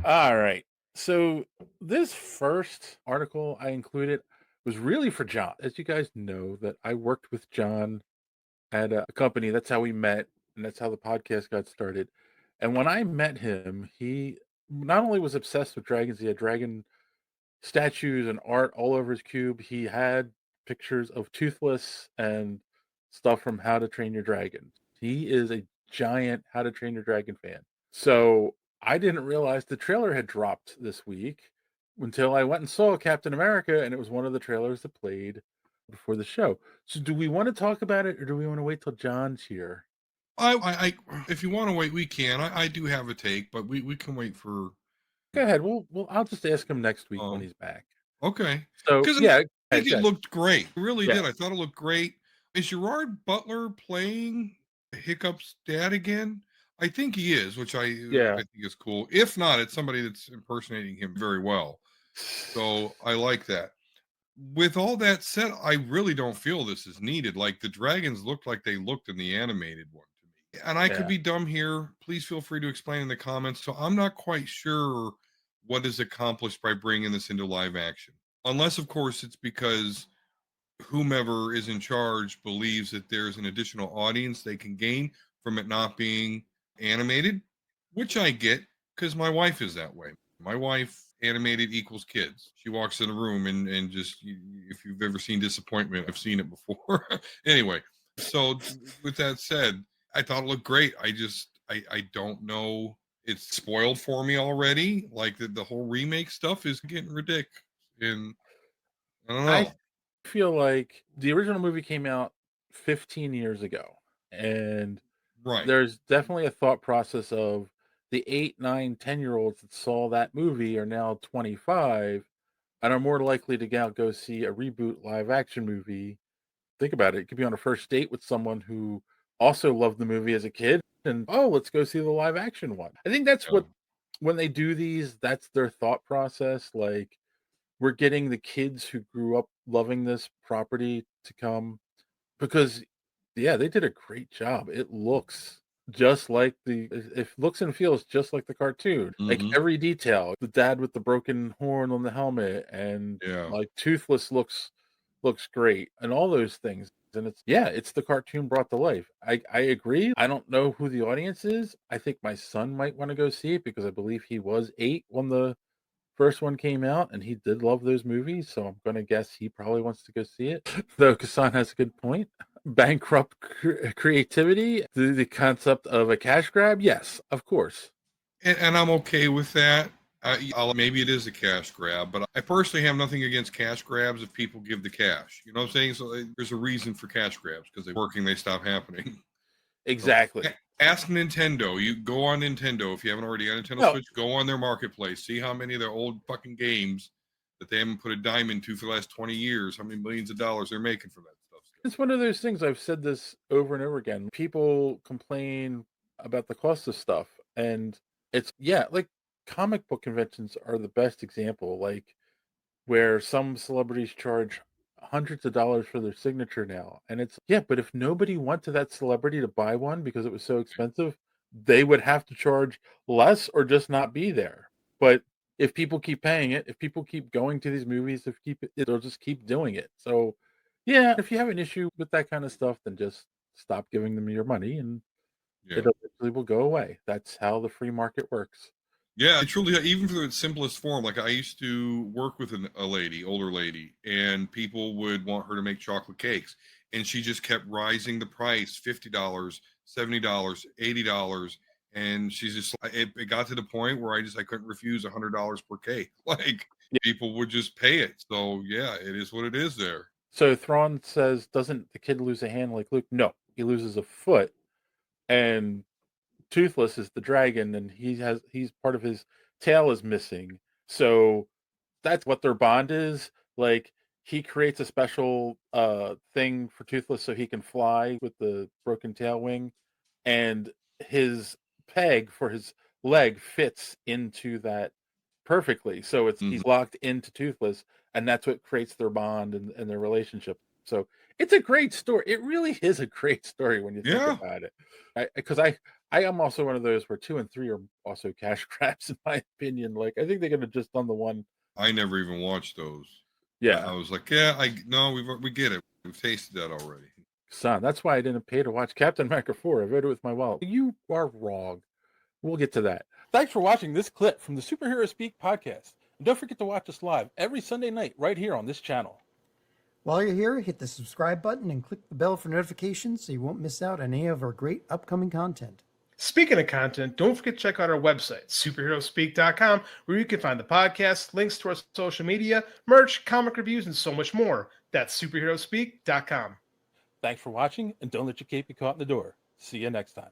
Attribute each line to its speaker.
Speaker 1: All right. So this first article I included was really for John. As you guys know, that I worked with John at a company. That's how we met, and that's how the podcast got started. And when I met him, he not only was obsessed with dragons, he had dragon statues and art all over his cube. He had pictures of Toothless and stuff from How to Train Your Dragon. He is a giant How to Train Your Dragon fan. So I didn't realize the trailer had dropped this week until I went and saw Captain America, and it was one of the trailers that played before the show. So do we want to talk about it, or do we want to wait till John's here?
Speaker 2: If you want to wait, we can. I do have a take, but we can wait for.
Speaker 1: Go ahead. I'll just ask him next week when
Speaker 2: Um,
Speaker 1: he's back.
Speaker 2: okay,
Speaker 1: So
Speaker 2: because I
Speaker 1: yeah,
Speaker 2: think it
Speaker 1: good.
Speaker 2: looked great. It really
Speaker 1: Yeah,
Speaker 2: did. I thought it looked great. Is Gerard Butler playing Hiccup's dad again? I think he is, which I
Speaker 1: yeah.
Speaker 2: think is cool. If not, it's somebody that's impersonating him very well. So I like that. With all that said, I really don't feel this is needed. Like the dragons looked like they looked in the animated one to me. And I could
Speaker 1: Yeah.
Speaker 2: be dumb here. Please feel free to explain in the comments. So I'm not quite sure what is accomplished by bringing this into live action. Unless, of course, it's because whomever is in charge believes that there's an additional audience they can gain from it not being animated, which I get because my wife is that way. My wife, animated equals kids. She walks in a room and just, if you've ever seen disappointment, I've seen it before. Anyway, so with that said, I thought it looked great. I don't know. It's spoiled for me already. Like the whole remake stuff is getting ridiculous. And I don't
Speaker 1: I
Speaker 2: know.
Speaker 1: feel like the original movie came out 15 years ago, and
Speaker 2: Right.
Speaker 1: there's definitely a thought process of the 8, 9, 10-year-olds that saw that movie are now 25 and are more likely to go see a reboot live action movie. Think about it. It could be on a first date with someone who also loved the movie as a kid and, oh, let's go see the live action one. I think that's
Speaker 2: Yeah.
Speaker 1: what when they do these, that's their thought process. Like, we're getting the kids who grew up loving this property to come because yeah, they did a great job. It looks just like it looks and feels just like the cartoon. Like
Speaker 2: Mhm.
Speaker 1: every detail, the dad with the broken horn on the helmet and
Speaker 2: Yeah.
Speaker 1: like Toothless looks great and all those things. And it's the cartoon brought to life. I agree. I don't know who the audience is. I think my son might want to go see it because I believe he was 8 when the first one came out, and he did love those movies, so I'm gonna guess he probably wants to go see it. Though Kassan has a good point. Bankrupt creativity, the concept of a cash grab, yes, of course.
Speaker 2: And I'm okay with that. Maybe it is a cash grab, but I personally have nothing against cash grabs if people give the cash. You know what I'm saying? So there's a reason for cash grabs because they're working, they stop happening. So
Speaker 1: Exactly.
Speaker 2: ask Nintendo. You go on Nintendo if you haven't already got a Nintendo
Speaker 1: No,
Speaker 2: Switch. Go on their marketplace. See how many of their old fucking games that they haven't put a dime into for the last 20 years. How many millions of dollars they're making from that stuff still.
Speaker 1: it's one of those things. I've said this over and over again. People complain about the cost of stuff, and it's yeah, like, comic book conventions are the best example, like, where some celebrities charge hundreds of dollars for their signature now. And it's yeah, but if nobody went to that celebrity to buy one because it was so expensive, they would have to charge less or just not be there. But if people keep paying it, if people keep going to these movies, if keep it, they'll just keep doing it. So yeah, if you have an issue with that kind of stuff, then just stop giving them your money and it
Speaker 2: Yeah.
Speaker 1: eventually will go away. That's how the free market works.
Speaker 2: Yeah, truly, even for its simplest form. Like I used to work with a lady, older lady, and people would want her to make chocolate cakes, and she just kept rising the price, $50, $70, $80, and she's just it got to the point where I couldn't refuse $100 per cake. Like people would just pay it. So yeah, it is what it is there.
Speaker 1: So Thrawn says, "Doesn't the kid lose a hand like Luke?" No, he loses a foot, and Toothless is the dragon, and he's part of his tail is missing. So that's what their bond is. Like he creates a special thing for Toothless so he can fly with the broken tail wing, and his peg for his leg fits into that perfectly. So
Speaker 2: Mhm.
Speaker 1: he's locked into Toothless, and that's what creates their bond and their relationship. So it's a great story. It really is a great story when you think
Speaker 2: Yeah,
Speaker 1: about it. Because I I am also one of those where 2 and 3 are also cash grabs in my opinion. Like, I think they could have just done the one.
Speaker 2: I never even watched those. I
Speaker 1: Yeah,
Speaker 2: was like, yeah, no, we get it. We've tasted that already.
Speaker 1: son, that's why I didn't pay to watch Captain America 4. I read it with my wallet. You are wrong. We'll get to that. Thanks for watching this clip from the Superhero Speak podcast. And don't forget to watch us live every Sunday night right here on this channel.
Speaker 3: While you're here, hit the subscribe button and click the bell for notifications so you won't miss out on any of our great upcoming content.
Speaker 4: Speaking of content, don't forget to check out our website, superheroespeak.com, where you can find the podcast, links to our social media, merch, comic reviews, and so much more. That's superheroespeak.com.
Speaker 1: Thanks for watching, and don't let your cape be caught in the door. See you next time.